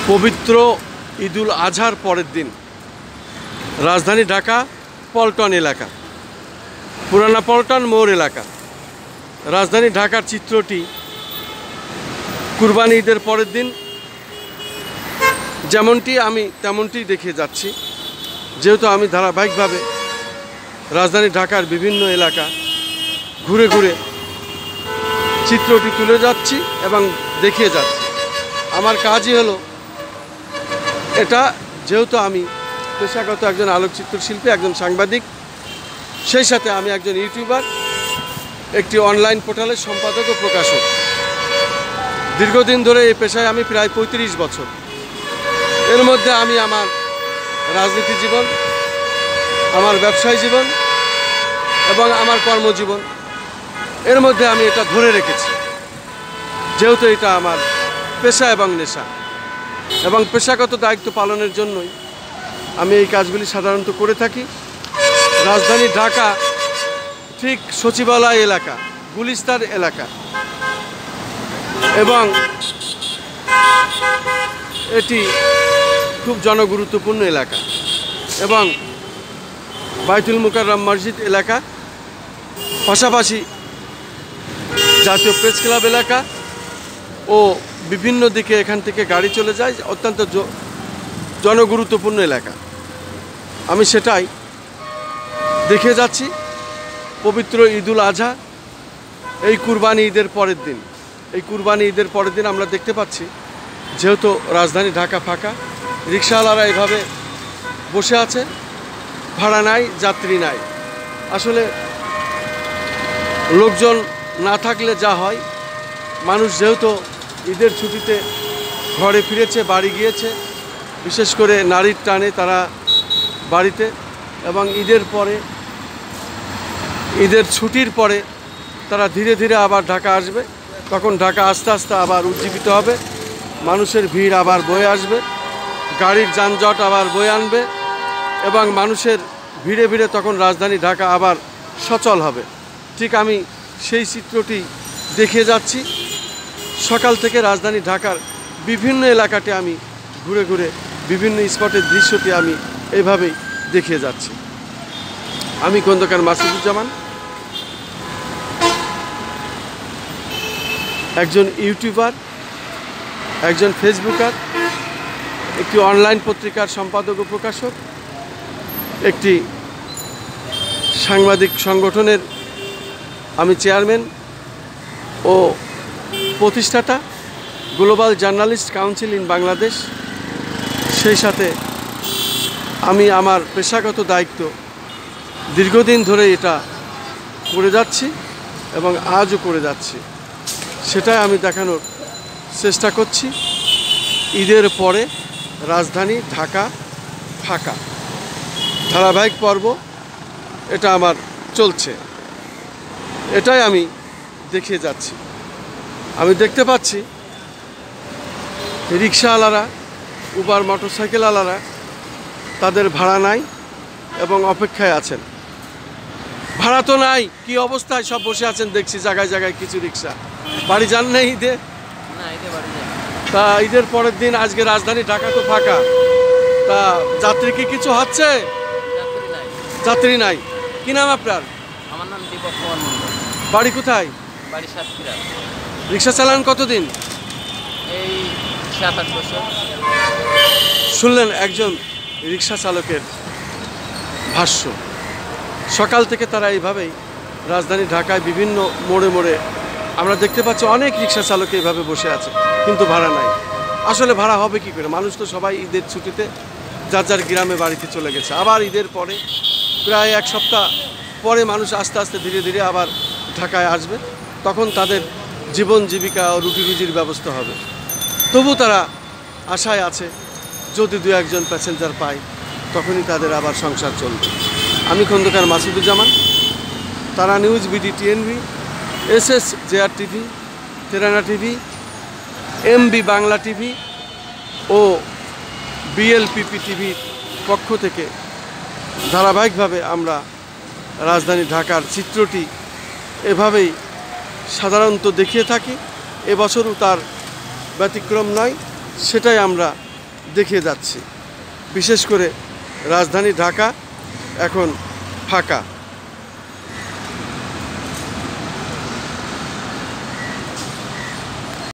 পবিত্র ঈদুল আজহার পরের দিন রাজধানী ঢাকা পল্টন এলাকা, পুরানা পল্টন মোড় এলাকা, রাজধানী ঢাকার চিত্রটি কুরবানি ঈদের পরের দিন যেমনটি আমি তেমনটি দেখে যাচ্ছি। যেহেতু আমি ধারাবাহিকভাবে রাজধানী ঢাকার বিভিন্ন এলাকা ঘুরে ঘুরে চিত্রটি তুলে যাচ্ছি এবং দেখিয়ে যাচ্ছি। আমার কাজই হলো এটা, যেহেতু আমি পেশাগত একজন আলোকচিত্র শিল্পী, একজন সাংবাদিক, সেই সাথে আমি একজন ইউটিউবার, একটি অনলাইন পোর্টালের সম্পাদক ও প্রকাশক। দীর্ঘদিন ধরে এই পেশায় আমি প্রায় ৩৫ বছর। এর মধ্যে আমি আমার রাজনীতি জীবন, আমার ব্যবসায়ী জীবন এবং আমার কর্মজীবন, এর মধ্যে আমি এটা ধরে রেখেছি। যেহেতু এটা আমার পেশা এবং নেশা, এবং পেশাগত দায়িত্ব পালনের জন্যই আমি এই কাজগুলি সাধারণত করে থাকি। রাজধানী ঢাকা ঠিক সচিবালয় এলাকা, গুলিস্তান এলাকা, এবং এটি খুব জনগুরুত্বপূর্ণ এলাকা, এবং বাইতুল মুকাররম মসজিদ এলাকা, পাশাপাশি জাতীয় প্রেস ক্লাব এলাকা ও বিভিন্ন দিকে এখান থেকে গাড়ি চলে যায়, অত্যন্ত জনগুরুত্বপূর্ণ এলাকা। আমি সেটাই দেখে যাচ্ছি। পবিত্র ঈদুল আজহা, এই কুরবানি ঈদের পরের দিন, এই কুরবানি ঈদের পরের দিন আমরা দেখতে পাচ্ছি, যেহেতু রাজধানী ঢাকা ফাঁকা, রিকশাওয়ালারা এভাবে বসে আছে, ভাড়া নাই, যাত্রী নাই। আসলে লোকজন না থাকলে যা হয়, মানুষ যেহেতু ঈদের ছুটিতে ঘরে ফিরেছে, বাড়ি গিয়েছে, বিশেষ করে নারীর টানে তারা বাড়িতে, এবং ঈদের পরে, ঈদের ছুটির পরে তারা ধীরে ধীরে আবার ঢাকা আসবে। তখন ঢাকা আস্তে আস্তে আবার উজ্জীবিত হবে, মানুষের ভিড় আবার বয়ে আসবে, গাড়ির যানজট আবার বয়ে আনবে, এবং মানুষের ভিড়ে ভিড়ে তখন রাজধানী ঢাকা আবার সচল হবে। ঠিক আমি সেই চিত্রটি দেখে যাচ্ছি। সকাল থেকে রাজধানী ঢাকার বিভিন্ন এলাকাতে আমি ঘুরে ঘুরে বিভিন্ন স্পটের দৃশ্যটি আমি এইভাবেই দেখিয়ে যাচ্ছি। আমি খন্দকার মাসুদুজ্জামান, একজন ইউটিউবার, একজন ফেসবুকার, একটি অনলাইন পত্রিকার সম্পাদক ও প্রকাশক, একটি সাংবাদিক সংগঠনের আমি চেয়ারম্যান ও প্রতিষ্ঠাতা, global journalist council in Bangladesh. সেই সাথে আমি আমার পেশাগত দায়িত্ব দীর্ঘদিন ধরে এটা করে যাচ্ছি এবং আজও করে যাচ্ছি। সেটাই আমি দেখানোর চেষ্টা করছি। ঈদের পরে রাজধানী ঢাকা ফাঁকা, ধারাবাহিক পর্ব এটা আমার চলছে, এটাই আমি দেখিয়ে যাচ্ছি। আমি দেখতে পাচ্ছি রিকশাওয়ালারা, উবার মোটরসাইকেলওয়ালারা তাদের ভাড়া নাই এবং অপেক্ষায় আছেন। ভাড়া তো নাই, কি অবস্থায় সব বসে আছেন দেখছি জায়গায় জায়গায় কিছু রিকশা। বাড়ি যান নাই ঈদে? তা ঈদের পরের দিন আজকে রাজধানী ঢাকা তো ফাঁকা, তা যাত্রী কি কিছু হচ্ছে? যাত্রী নাই। কি নাম আপনার? আমার নাম দীপক কুমার মন্ডল। বাড়ি কোথায়? বাড়ি সাতক্ষীরা। রিকশা চালান কতদিন? এই 7-8 বছর। শুনলেন একজন রিকশা চালকের ভাষ্য। সকাল থেকে তারা এইভাবেই রাজধানী ঢাকায় বিভিন্ন মোড়ে মোড়ে আমরা দেখতে পাচ্ছি অনেক রিকশা চালক এইভাবে বসে আছে, কিন্তু ভাড়া নাই। আসলে ভাড়া হবে কি করে? মানুষ তো সবাই ঈদের ছুটিতে যার যার গ্রামে বাড়িতে চলে গেছে। আবার ঈদের পরে প্রায় 1 সপ্তাহ পরে মানুষ আস্তে আস্তে ধীরে ধীরে আবার ঢাকায় আসবে, তখন তাদের জীবন জীবিকা ও রুটি রুজির ব্যবস্থা হবে। তবু তারা আশায় আছে, যদি 2-1 প্যাসেঞ্জার পায় তখনই তাদের আবার সংসার চলবে। আমি Khandakar Masuduzzaman, Tara news, BD TNV, SSJR TV, Terana TV, MB Bangla TV ও BLPP টিভির পক্ষ থেকে ধারাবাহিকভাবে আমরা রাজধানী ঢাকার চিত্রটি এভাবেই সাধারণত দেখিয়ে থাকি। এবছরও তার ব্যতিক্রম নয়, সেটাই আমরা দেখিয়ে যাচ্ছি। বিশেষ করে রাজধানী ঢাকা এখন ফাঁকা।